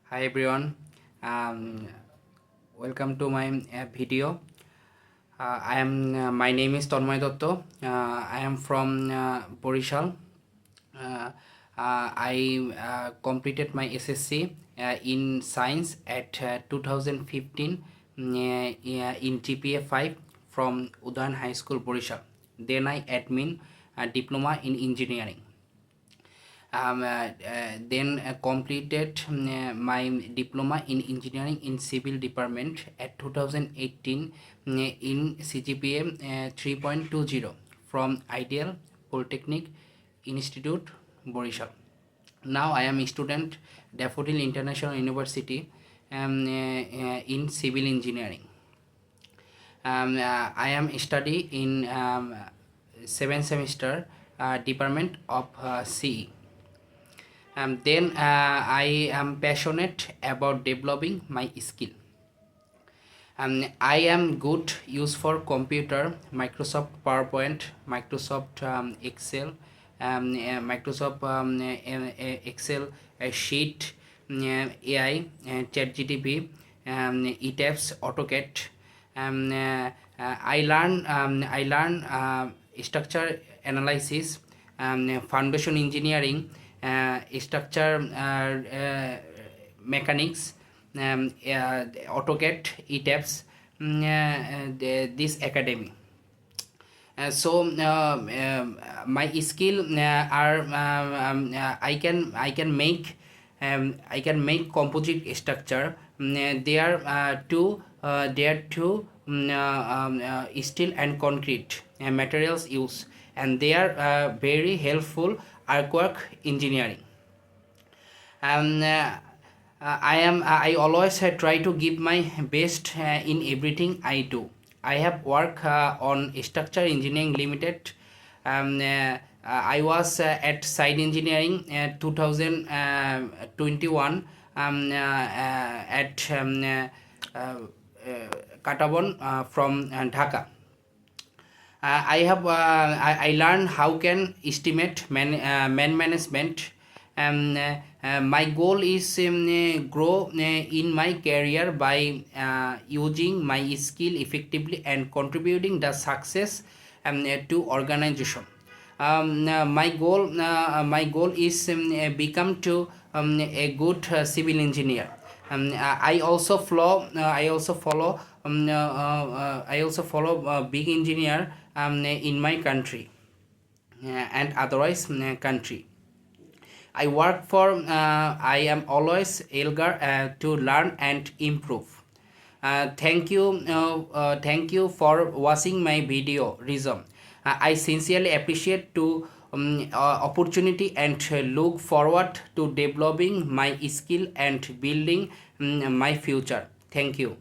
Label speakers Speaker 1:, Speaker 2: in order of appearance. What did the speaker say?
Speaker 1: Hi everyone, um, welcome to my video. My name is Tanmoy Dotto. I am from Borishal. Uh, I completed my SSC in science at 2015 in GPA 5 from Udan High School, Borishal. Then I admin diploma in engineering. Then completed my diploma in engineering in civil department at 2018 in CGPA 3.20 from Ideal Polytechnic Institute, Borishal. Now I am a student Daffodil International University in civil engineering. I am study in 7th semester department of CE. Then I am passionate about developing my skill. I am good use for computer, Microsoft PowerPoint, Microsoft Excel, Microsoft Excel sheet, AI, ChatGPT, ETABS, AutoCAD. I learn structure analysis, foundation engineering, structure mechanics, AutoCAD, ETABS, this academy. My skill are I can make composite structure. There are two steel and concrete materials used, and they are very helpful artwork engineering. And I always try to give my best in everything I do. I have worked on Structure Engineering Limited. I was at Site Engineering 2021 at Katabon from Dhaka. I learned how can estimate man management. My goal is grow in my career by using my skill effectively and contributing the success to organization. My goal is become to a good civil engineer. I also follow big engineer in my country and otherwise country. I am always eager to learn and improve. Thank you for watching my video, Rizom. I sincerely appreciate to opportunity and look forward to developing my skill and building my future. Thank you.